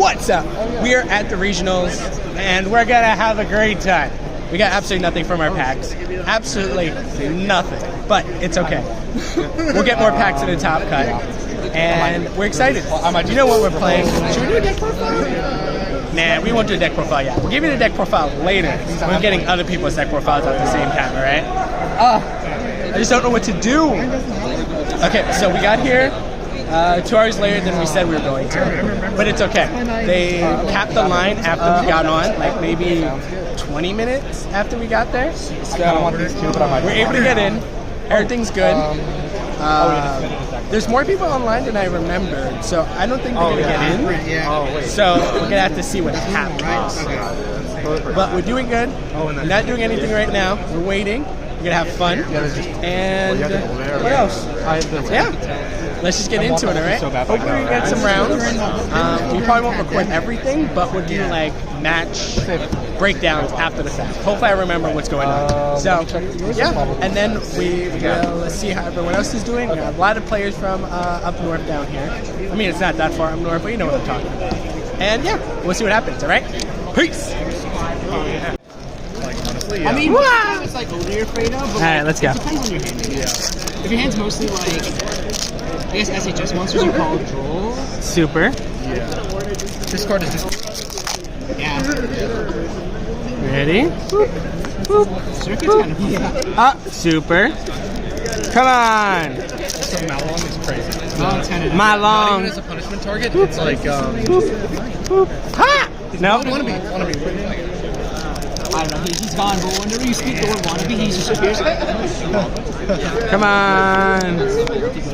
What's up? We are at the regionals, and we're gonna have a great time. We got absolutely nothing from our packs. Absolutely nothing. But it's okay. We'll get more packs in the top cut. And we're excited. You know what we're playing? Should we do a deck profile? Nah, we won't do a deck profile yet. We'll give you the deck profile later. We're getting other people's deck profiles at the same time, alright? I just don't know what to do. Okay, so we got here 2 hours later than we said we were going to. But it's okay. They capped the line after we got on, like maybe 20 minutes after we got there. So we're able to get in. Everything's good. There's more people online than I remembered, so I don't think they're going to get in. So we're going to have to see what happens. But we're doing good. We're not doing anything right now. We're waiting. We're going to have fun. And what else? Yeah. Let's just get into it, alright? Hopefully we get some rounds. We probably won't record everything, but we'll do like match breakdowns after the fact. Hopefully I remember what's going on. So, yeah, and then we will see how everyone else is doing. We have a lot of players from up north down here. I mean, it's not that far up north, but you know what I'm talking about. And yeah, we'll see what happens, alright? Peace! I mean, it's like what you're afraid of, but alright, let's go. It depends on your hand. If your hand's mostly like, I guess SHS monsters are called droll. Super. Yeah. This card is just. Yeah. Ready? Circuit's kind of fun. Super. Come on. So Malong is crazy. Malong's kind of. Malong. Not even as a punishment target. It's like. Ha! No. Wannabe. I don't know, he's gone, but whenever you speak the word wannabe, he just appears. Come on.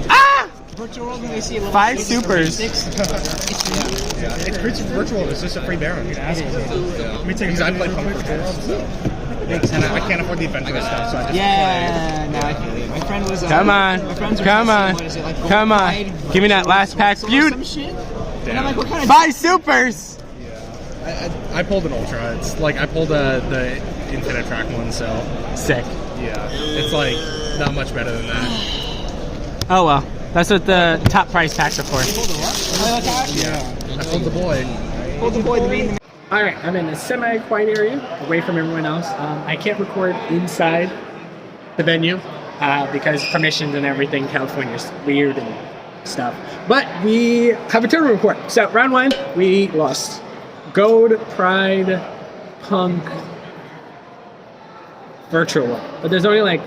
Ah! Virtual World, when they see a little 5 supers. It's virtual. It's just a free Baron. Let me take because I play Punk Virtual World. And I can't afford the adventurous stuff, so I just play. No, I feel it. My friend was. Come on. Come on. Come on. Give me that last pack feud. And I'm like, what kind of 5 supers. I pulled an Ultra. It's like I pulled the Infinite Track one, so sick. Yeah, it's like not much better than that. Oh well, that's what the top price packs are for. Yeah, I pulled the boy. Hold the boy, the bean. All right, I'm in a semi-quiet area, away from everyone else. I can't record inside the venue because permissions and everything, California's weird and stuff. But we have a tournament report. So round 1, we lost. Gold, Pride, Punk, Virtual World. But there's only like,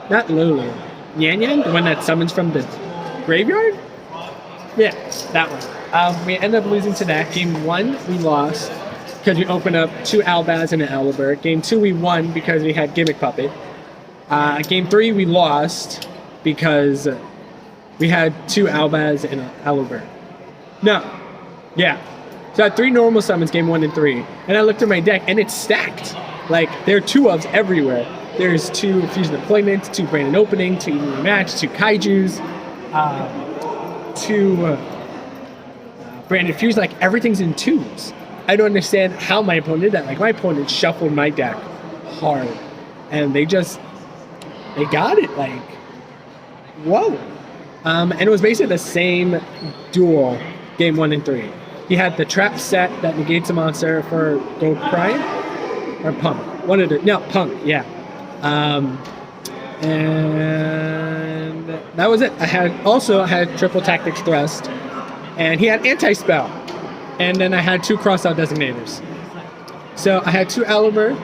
not Lulu, Yan Yan, the one that summons from the graveyard? Yeah, that one. We ended up losing to that. Game 1, we lost because we opened up 2 Albaz and an Owlbird. Game 2, we won because we had Gimmick Puppet. Game 3, we lost because we had 2 Albaz and an Owlbird. No. Yeah. So I had 3 normal summons, game 1 and 3. And I looked at my deck, and it's stacked. Like, there are 2 ofs everywhere. There's 2 Fusion Deployments, 2 Brandon Opening, 2 Evenly Match, 2 Kaijus, 2 Brandon Fuse. Like, everything's in 2s. I don't understand how my opponent did that. Like, my opponent shuffled my deck hard. And they got it. Like, whoa. And it was basically the same duel, game 1 and 3. He had the trap set that negates a monster for Gold Prime or Punk. Punk, yeah. And that was it. I had triple Tactics Thrust, and he had Anti-Spell. And then I had 2 crossout designators. So I had 2 Owlbird,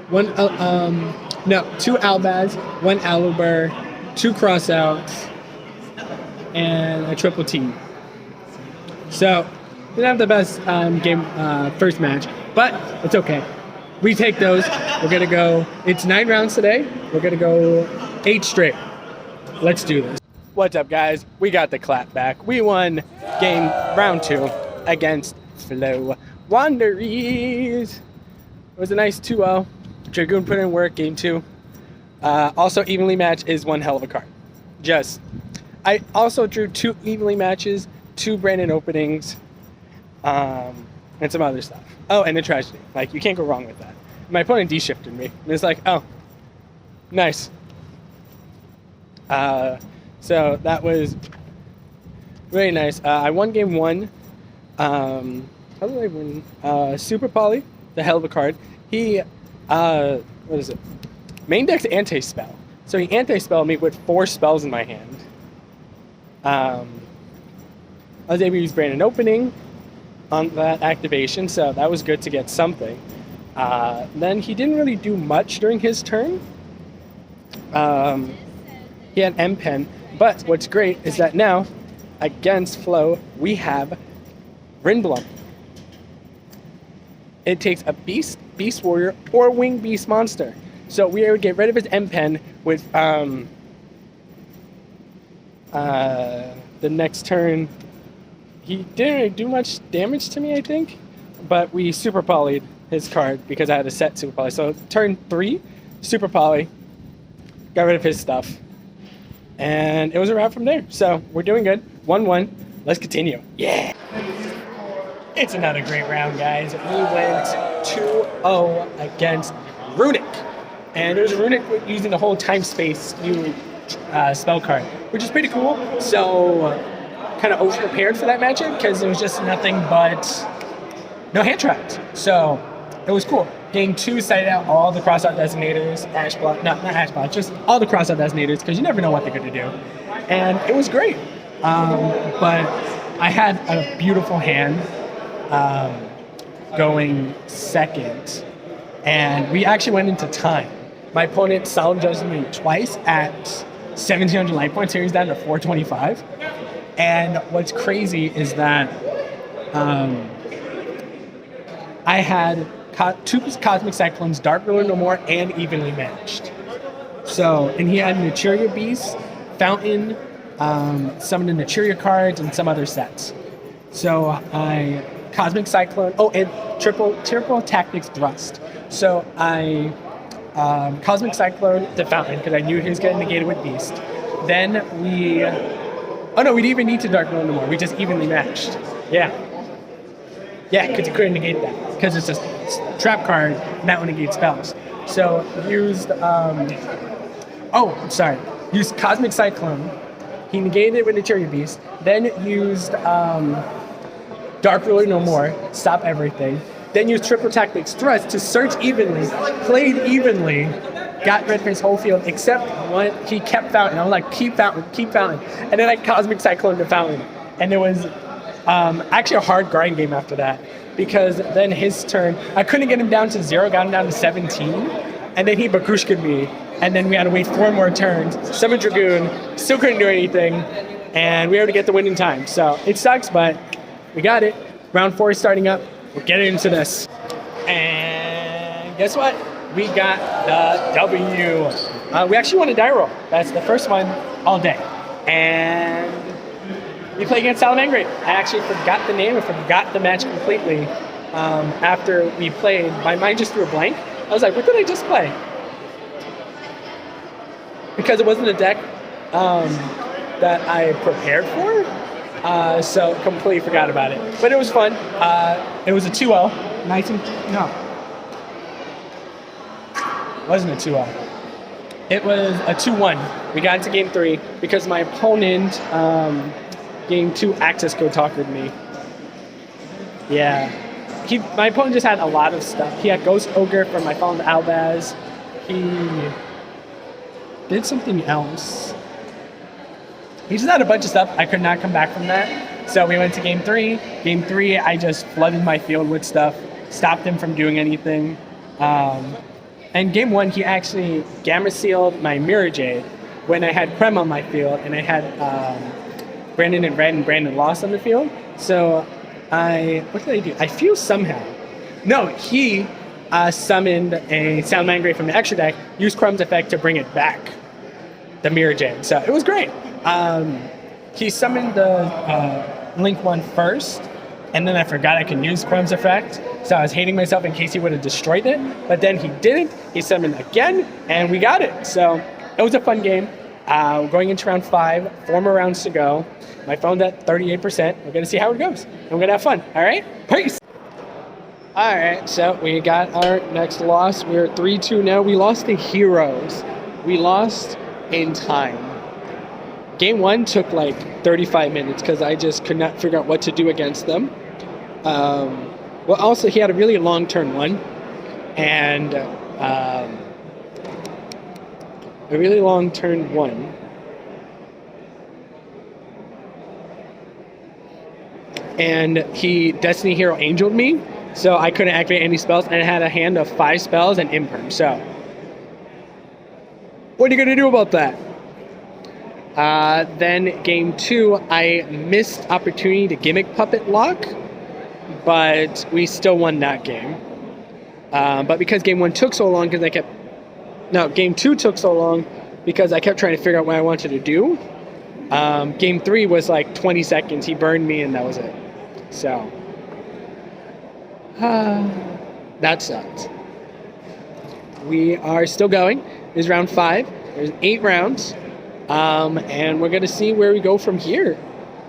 2 Albaz, 1 Owlbird, 2 crossouts, and a triple T. So didn't have the best first match, but it's okay. We take those. We're gonna go. It's 9 rounds today. We're gonna go 8 straight. Let's do this. What's up, guys? We got the clap back. We won round 2 against Flow Wanderers. It was a nice 2-0. Dragoon put in work. Game 2. Also, evenly match is one hell of a card. I also drew 2 evenly matches, 2 Brandon openings. And some other stuff. Oh, and the tragedy. Like, you can't go wrong with that. My opponent D-shifted me. And it's like, oh, nice. So that was really nice. I won game 1. how did I win? Super Poly, the hell of a card. He, what is it? Main deck's anti-spell. So he anti-spelled me with 4 spells in my hand. I was able to use Brandon Opening on that activation, so that was good to get something. Then he didn't really do much during his turn. He had M-Pen, but what's great is that now, against Flo, we have Rinblum. It takes a Beast Warrior, or Winged Beast monster. So we would get rid of his M-Pen with the next turn. He didn't really do much damage to me, I think, but we Super Poly'd his card because I had a set Super Poly. So turn 3, Super Poly, got rid of his stuff, and it was a wrap from there. So we're doing good. 1-1. Let's continue. Yeah. It's another great round, guys. We went 2-0 against Runic. And it was Runic using the whole time-space new spell card, which is pretty cool. So kind of over-prepared for that matchup because it was just nothing but no hand traps. So it was cool. Game 2 cited out all the cross-out designators, not Ash Block, just all the cross-out designators because you never know what they're going to do. And it was great. But I had a beautiful hand going second, and we actually went into time. My opponent solid judged me twice at 1,700 life points. Here he's down to 425. And what's crazy is that I had 2 Cosmic Cyclones, Dark Ruler No More, and evenly matched. So, and he had Naturia Beast, Fountain, some of the Naturia cards, and some other sets. So I Cosmic Cyclone, and triple Tactics Thrust. So I Cosmic Cyclone the Fountain because I knew he was getting negated with Beast. Then we didn't even need to Dark Ruler No More. We just evenly matched. Yeah, because you couldn't negate that because it's just trap card, and that one negates spells. So used used Cosmic Cyclone. He negated it with Naturia Beast. Then used Dark Ruler No More, stop everything. Then used Triple Tactics Thrust to search evenly, played evenly, got rid of his whole field except one. He kept Fountain. I'm like, keep Fountain. And then I Cosmic Cyclone to Fountain. And there was actually a hard grind game after that because then his turn, I couldn't get him down to 0, got him down to 17. And then he Bakushka'd me. And then we had to wait 4 more turns. Summon Dragoon, still couldn't do anything. And we were able to get the winning time. So it sucks, but we got it. Round 4 is starting up. We'll get into this. And guess what? We got the W. We actually won a die roll. That's the first one all day. And we play against Salamangreat. I actually forgot the name. I forgot the match completely. After we played, my mind just threw a blank. I was like, what did I just play? Because it wasn't a deck that I prepared for. So completely forgot about it. But it was fun. It was a 2-0. Nice and no. It wasn't a 2-0. It was a 2-1. We got into game 3 because my opponent game 2 access code talkered me. Yeah. My opponent just had a lot of stuff. He had Ghost Ogre from my Fallen Albaz. He did something else. He just had a bunch of stuff. I could not come back from that. So we went to game 3. Game 3, I just flooded my field with stuff, stopped him from doing anything. And game 1, he actually Gamma Sealed my Mirror Jade when I had Prem on my field and I had Brandon in red and Brandon lost on the field. So what did I do? I fused somehow. No, he summoned a Salamangreat from the extra deck, used Crumb's effect to bring it back, the Mirror Jade. So it was great. He summoned the Link one first, and then I forgot I could use Crumb's effect, so I was hating myself in case he would have destroyed it, but then he didn't. He summoned again, and we got it. So it was a fun game. We're going into round 5, 4 more rounds to go. My phone's at 38%. We're going to see how it goes, and we're going to have fun. All right? Peace! All right, so we got our next loss. We're 3-2 now. We lost the Heroes. We lost in time. Game 1 took like 35 minutes because I just could not figure out what to do against them. Well, also he had a really long turn one, and a really long turn one. And he Destiny Hero Angeled me, so I couldn't activate any spells, and I had a hand of 5 spells and imperm. So, what are you gonna do about that? Then game 2, I missed opportunity to gimmick puppet lock, but we still won that game. But because game 1 took so long, game 2 took so long because I kept trying to figure out what I wanted to do. Game 3 was like 20 seconds. He burned me, and that was it. So, that sucked. We are still going. This is round 5. There's 8 rounds. And we're going to see where we go from here.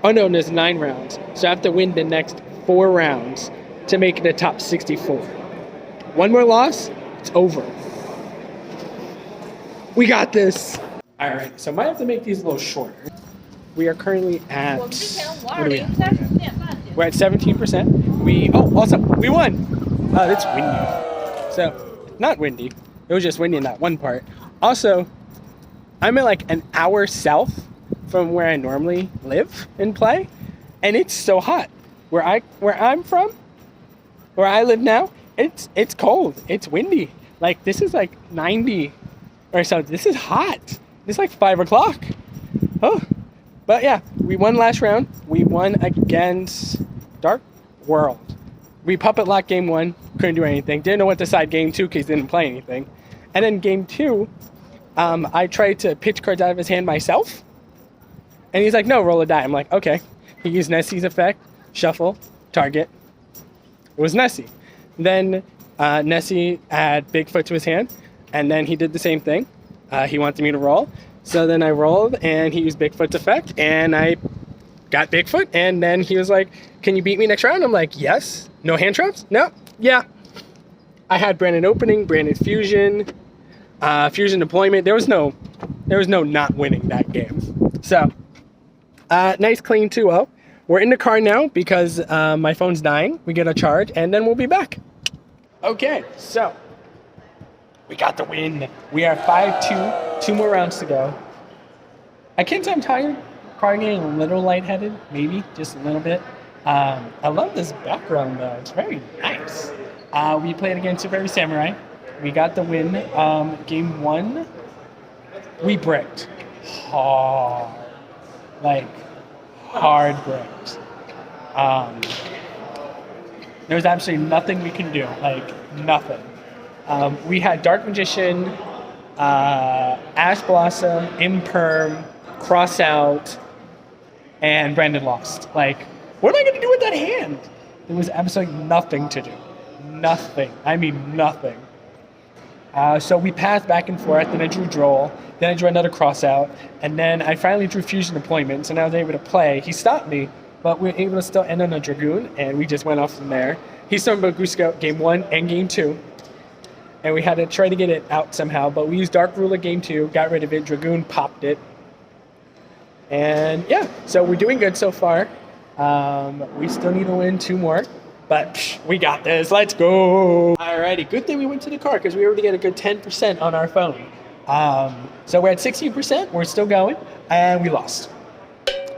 Oh, no, there's 9 rounds. So I have to win the next 4 rounds to make the top 64. One more loss, it's over. We got this. All right, so I might have to make these a little shorter. We are currently at, what are we at? We're at 17%. Also, we won. It's windy. So, not windy. It was just windy in that one part. Also, I'm at like an hour south from where I normally live and play, and it's so hot. Where I'm from, where I live now, it's cold. It's windy. Like, this is like 90 or so. This is hot. It's like 5 o'clock. Oh. But yeah, we won last round. We won against Dark World. We puppet locked game 1. Couldn't do anything. Didn't know what to decide game 2 because he didn't play anything. And then game 2, I tried to pitch cards out of his hand myself. And he's like, no, roll a die. I'm like, okay. He used Nessie's effect. Shuffle. Target. It was Nessie. Then Nessie had Bigfoot to his hand. And then he did the same thing. He wanted me to roll. So then I rolled, and he used Bigfoot's effect, and I got Bigfoot, and then he was like, can you beat me next round? I'm like, yes. No hand traps? No. Yeah. I had Branded Opening, Branded Fusion, Fusion Deployment. There was no not winning that game. So, nice clean 2-0. We're in the car now because my phone's dying. We get a charge, and then we'll be back. Okay, so we got the win. We are 5-2. 2 more rounds to go. I can't say I'm tired. Probably getting a little lightheaded, maybe just a little bit. I love this background though. It's very nice. We played against Super Heavy Samurai. We got the win. Game 1, we bricked hard, like hard bricked. There was absolutely nothing we can do, like nothing. We had Dark Magician, Ash Blossom, Imperm, Crossout, and Brandon lost. Like, what am I going to do with that hand? There was absolutely nothing to do. Nothing. I mean, nothing. So we passed back and forth, then I drew Droll, then I drew another Crossout, and then I finally drew Fusion Deployment, so now I was able to play. He stopped me, but we were able to still end on a Dragoon, and we just went off from there. He started Baguska game 1 and game 2. And we had to try to get it out somehow, but we used Dark Ruler game 2, got rid of it, Dragoon popped it. And yeah, so we're doing good so far. We still need to win 2 more, but we got this, let's go. Alrighty, good thing we went to the car because we were able to get a good 10% on our phone. So we're at 16%, we're still going, and we lost.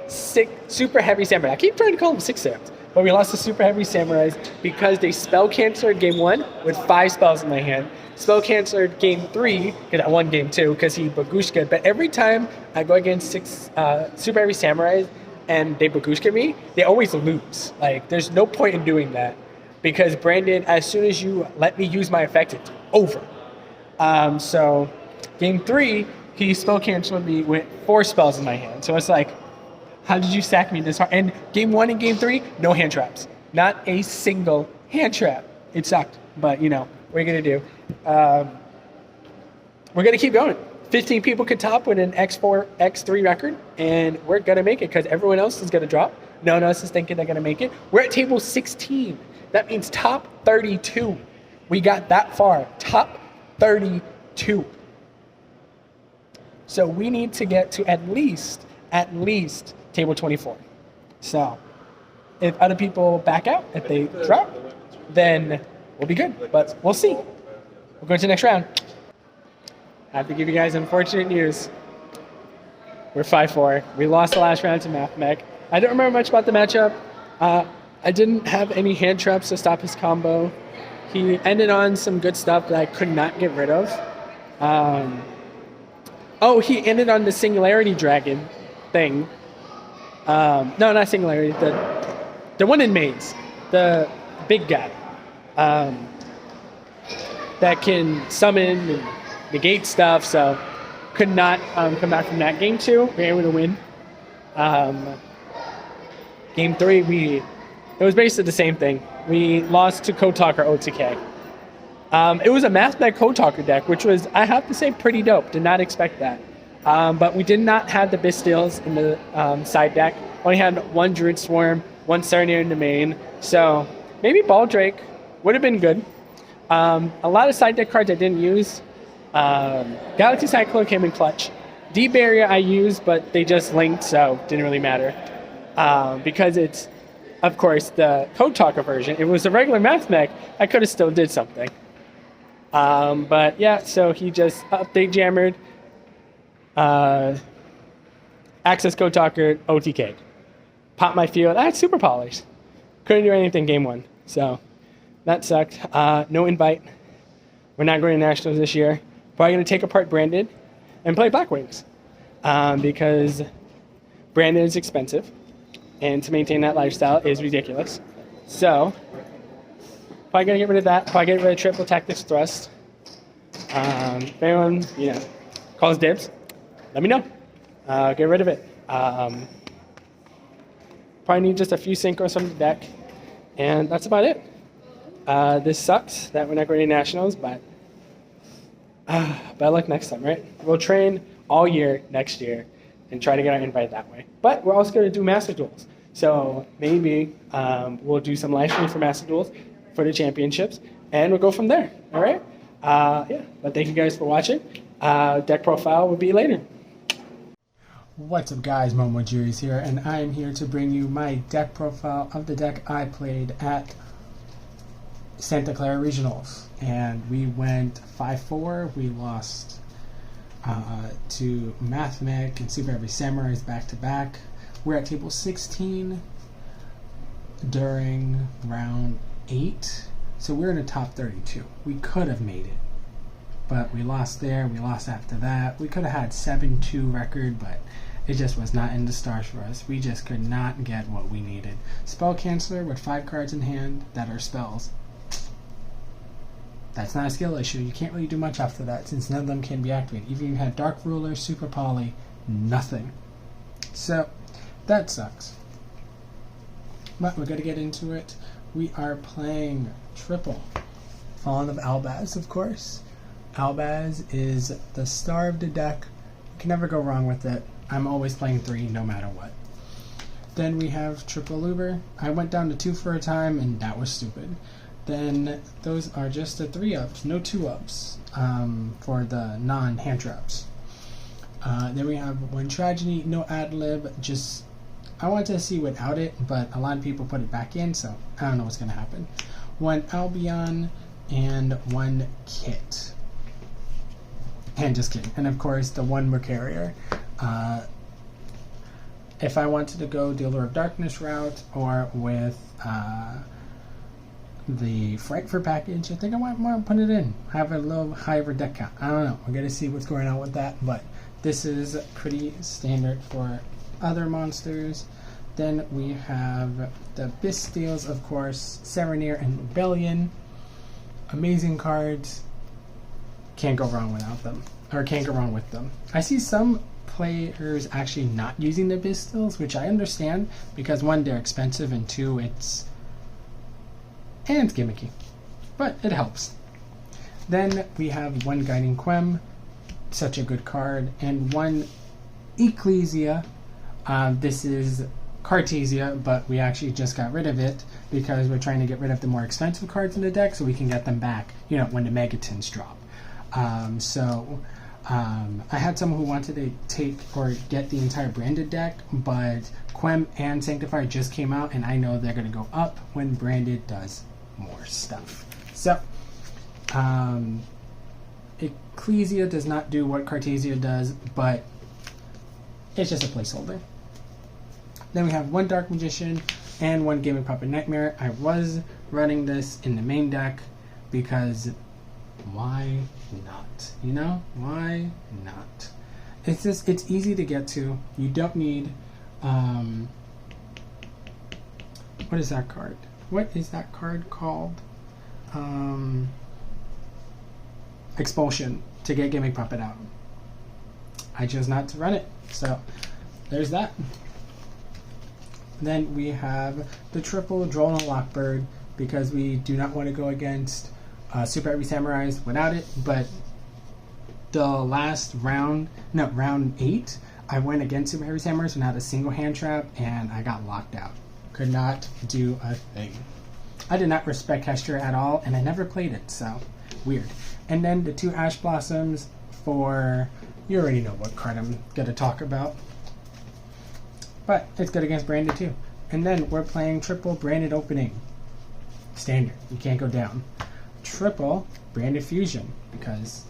Super Heavy Samurai. I keep trying to call them 6 Sams. But we lost to Super Heavy Samurais because they spell canceled game 1 with 5 spells in my hand. Spell canceled game 3 because I won game 2 because he Bagushka. But every time I go against 6 Super Heavy Samurais and they Bagushka me, they always lose. Like, there's no point in doing that because Brandon, as soon as you let me use my effect, it's over. So game 3, he spell canceled me with 4 spells in my hand. So it's like, how did you sack me this hard? And game 1 and game 3, no hand traps. Not a single hand trap. It sucked, but you know, what are you gonna do? We're gonna keep going. 15 people could top with an X4, X3 record, and we're gonna make it because everyone else is gonna drop. No one else is thinking they're gonna make it. We're at table 16. That means top 32. We got that far. Top 32. So we need to get to at least table 24. So if other people back out, if they drop, then we'll be good. But we'll see. We're going to the next round. I have to give you guys unfortunate news. We're 5-4. We lost the last round to Mathmech. I don't remember much about the matchup. I didn't have any hand traps to stop his combo. He ended on some good stuff that I could not get rid of. He ended on the Singularity Dragon thing. No, not Singularity. The one in Maze. The big guy. That can summon and negate stuff, so could not come back from that. Game 2, we were able to win. Game 3, it was basically the same thing. We lost to Code Talker OTK. It was a Mathmech Code Talker deck, which was, I have to say, pretty dope. Did not expect that. But we did not have the Bistils in the side deck. Only had one Druid Swarm, one Serenade in the main. So maybe Baldrake would have been good. A lot of side deck cards I didn't use. Galaxy Cyclone came in clutch. D-Barrier I used, but they just linked, so didn't really matter. Because it's, of course, the Code Talker version. If it was the regular Mathmech, I could have still did something. But yeah, so he just update jammered. Access Code Talker, OTK. Pop my field. I had Super Polish. Couldn't do anything game 1. So that sucked. No invite. We're not going to Nationals this year. Probably going to take apart Branded and play Black Wings. Because Branded is expensive. And to maintain that lifestyle is ridiculous. So, probably going to get rid of that. Probably get rid of Triple Tactics Thrust. If anyone, calls dibs, let me know. Get rid of it. Probably need just a few synchros from the deck. And that's about it. This sucks that we're not going to Nationals, but better luck next time, right? We'll train all year next year and try to get our invite that way. But we're also going to do Master Duels. So maybe we'll do some live streams for Master Duels for the championships, and we'll go from there, all right? But thank you guys for watching. Deck profile will be later. What's up, guys? Momo Juries here, and I am here to bring you my deck profile of the deck I played at Santa Clara Regionals. And we went 5-4. We lost to Mathmech and Super Heavy Samurais back-to-back. We're at table 16 during round 8. So we're in the top 32. We could have made it, but we lost there. We lost after that. We could have had 7-2 record, but it just was not in the stars for us. We just could not get what we needed. Spell Canceller with 5 cards in hand that are spells. That's not a skill issue. You can't really do much after that since none of them can be activated. Even if you had Dark Ruler, Super Poly, nothing. So that sucks. But we're going to get into it. We are playing triple. Fallen of Albaz, of course. Albaz is the star of the deck. You can never go wrong with it. I'm always playing 3 no matter what. Then we have triple Luber. I went down to 2 for a time, and that was stupid. Then those are just the 3-ups, no 2-ups for the non-hand traps. Then we have one Tragedy, no ad-lib, just I wanted to see without it, but a lot of people put it back in, so I don't know what's going to happen. One Albion and one Kit. And just kidding. And of course, the one Mercarier. If I wanted to go Dealer of Darkness route or with the Frankfurt package, I think I might want to put it in. Have a little higher deck count. I don't know. We're going to see what's going on with that, but this is pretty standard for other monsters. Then we have the Bistils, of course, Serenade and Rebellion. Amazing cards. Can't go wrong without them. Or can't go wrong with them. I see some players actually not using the Bistils, which I understand, because 1, they're expensive, and 2, it's gimmicky. But it helps. Then we have one Guiding Quem, such a good card, and one Ecclesia. This is Cartesia, but we actually just got rid of it because we're trying to get rid of the more expensive cards in the deck so we can get them back, when the Megatons drop. I had someone who wanted to take or get the entire branded deck, but Quem and Sanctifier just came out, and I know they're going to go up when branded does more stuff. So, Ecclesia does not do what Cartesia does, but it's just a placeholder. Then we have one Dark Magician and one Gaming Puppet Nightmare. I was running this in the main deck because why not? You know, why not? It's just, it's easy to get to. You don't need, what is that card? What is that card called? Expulsion to get Gaming Puppet out. I chose not to run it, so there's that. Then we have the triple Droll and Lockbird because we do not want to go against Super Heavy Samurais without it, but the last round, no, round 8, I went against Super Heavy Samurais without a single hand trap and I got locked out. Could not do a thing. I did not respect Hestia at all and I never played it, so weird. And then the 2 Ash Blossoms for, you already know what card I'm going to talk about. But it's good against Branded too. And then we're playing triple Branded Opening. Standard. You can't go down. Triple Branded Fusion because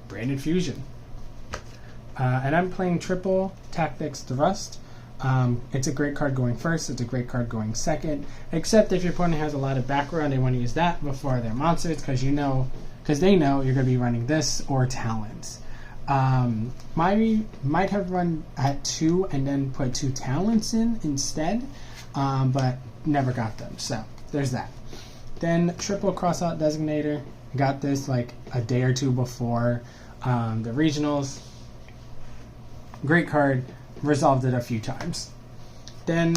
Branded Fusion. And I'm playing triple Tactics Thrust. It's a great card going first. It's a great card going second. Except if your opponent has a lot of background, they want to use that before their monsters because they know you're going to be running this or Talons. Might have run at 2 and then put 2 Talents in instead, but never got them. So there's that. Then triple Crossout Designator. Got this like a day or two before the regionals. Great card. Resolved it a few times. Then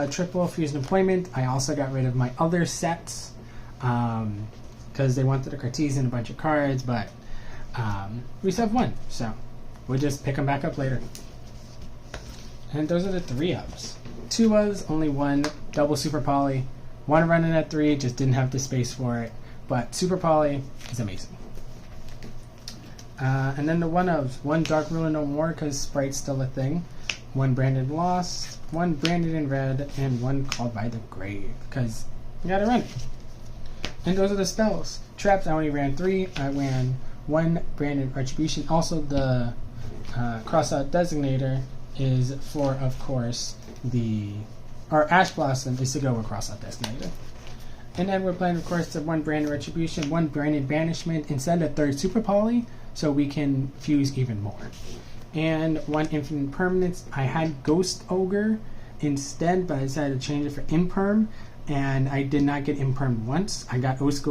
triple Fusion Employment. I also got rid of my other sets because they wanted a Cartesian, a bunch of cards, but we still have 1, so we'll just pick them back up later. And those are the 3 ups. 2 ofs, only 1 double Super Poly. 1 running at 3, just didn't have the space for it, but Super Poly is amazing. And then the 1 ofs, 1 Dark Ruler No More because Sprite's still a thing. 1 Branded Lost, 1 Branded in Red, and 1 Called by the Grave because you gotta run it. And those are the spells. Traps, I only ran 3. I ran 1 Branded Retribution. Also, the Crossout Designator is for, of course, our Ash Blossom is to go with Crossout Designator. And then we're playing, of course, the 1 Branded Retribution, 1 Branded Banishment, instead of 3rd Super Poly, so we can fuse even more. And 1 Infinite Permanence. I had Ghost Ogre instead, but I decided to change it for Imperm. And I did not get Impermed once. I got Ghost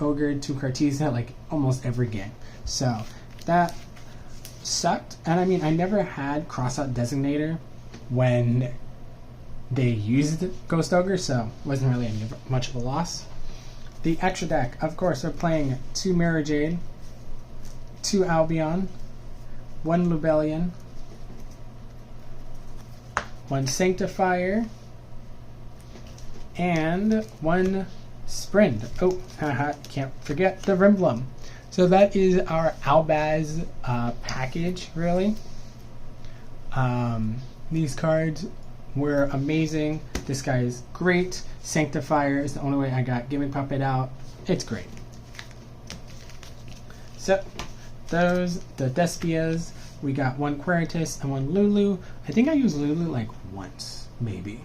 Ogre to Cartesia like almost every game. So that sucked. And I mean, I never had Crossout Designator when they used Ghost Ogre, so it wasn't really much of a loss. The extra deck, of course, we're playing 2 Mirror Jade, 2 Albion, 1 Lubellion, 1 Sanctifier, and 1 Sprint. Oh, haha, can't forget the Rimblum. So that is our Albaz package, really. These cards were amazing. This guy is great. Sanctifier is the only way I got Gaming Puppet out. It's great. So, those, the Despias, we got 1 Quiritus and 1 Lulu. I think I used Lulu like once, maybe.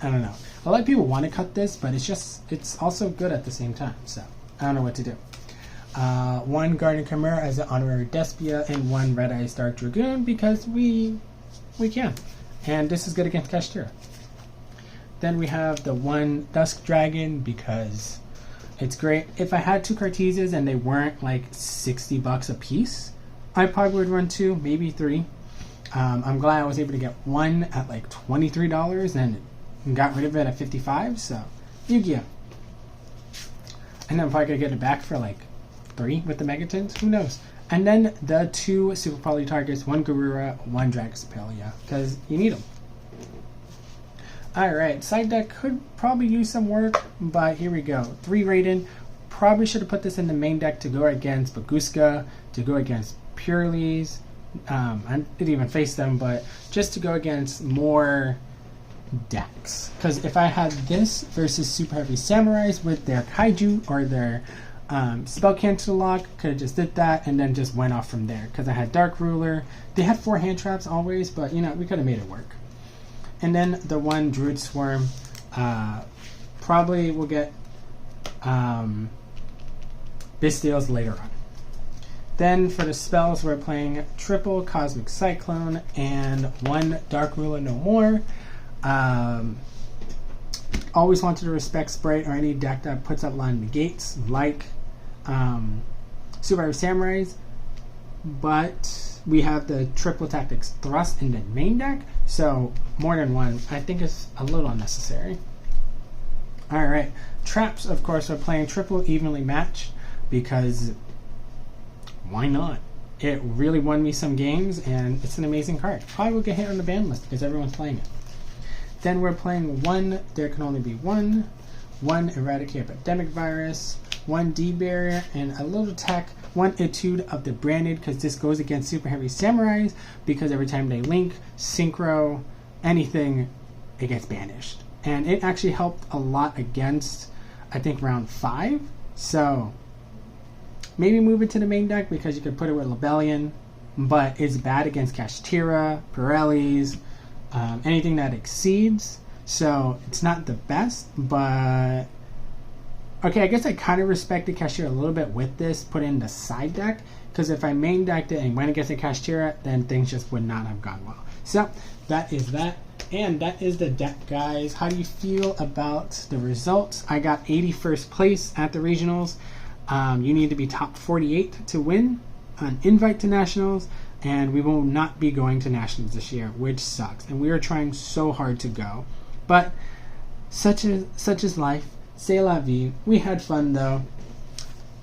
I don't know. A lot of people want to cut this, but it's also good at the same time, so I don't know what to do. 1 Guardian Chimera as an honorary Despia, and 1 Red Eyes Dark Dragoon because we can. And this is good against Kashtira. Then we have the 1 Dusk Dragon because it's great. If I had 2 Cartesias and they weren't like $60 a piece, I probably would run 2, maybe 3. I'm glad I was able to get 1 at like $23 and got rid of it at $55. So Yugioh. And then if I could get it back for like 3 with the Megatons, who knows? And then the 2 Super Poly targets, 1 Garura, 1 Dragosapelia, because you need them. Alright, side deck could probably use some work, but here we go. 3 Raiden. Probably should have put this in the main deck to go against Baguska, to go against Purelees. I didn't even face them, but just to go against more decks. Because if I had this versus Super Heavy Samurais with their Kaiju or their spell cancel lock, could have just did that and then just went off from there. Because I had Dark Ruler. They had 4 hand traps always, but you know, we could have made it work. And then the one Druid Swarm, probably will get Bystials later on. Then for the spells, we're playing triple Cosmic Cyclone and 1 Dark Ruler no more. Always wanted to respect Sprite or any deck that puts up line negates, like Super Samurais, but we have the triple tactics thrust in the main deck, so more than one I think is a little unnecessary. Alright, traps, of course, we're playing triple evenly matched because why not? It really won me some games and it's an amazing card. Probably will get hit on the ban list because everyone's playing it. Then we're playing 1 There Can Only Be 1 Eradicate Epidemic Virus, 1 D-Barrier, and a little tech, 1 Etude of the Branded, because this goes against Super Heavy Samurais, because every time they link, synchro, anything, it gets banished. And it actually helped a lot against, I think, round 5. So maybe move it to the main deck because you could put it with Lebellion, but it's bad against Kashtira, Pirellis, anything that exceeds. So it's not the best, but okay, I guess I kind of respected Kashtira a little bit with this, put in the side deck, because if I main decked it and went against a Kashtira, then things just would not have gone well. So that is that. And that is the deck, guys. How do you feel about the results? I got 81st place at the regionals. You need to be top 48 to win an invite to nationals, and we will not be going to nationals this year, which sucks. And we are trying so hard to go, but such is life. C'est la vie. We had fun though.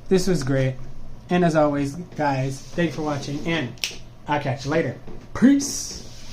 This was great. And as always, guys, thanks for watching, and I'll catch you later. Peace.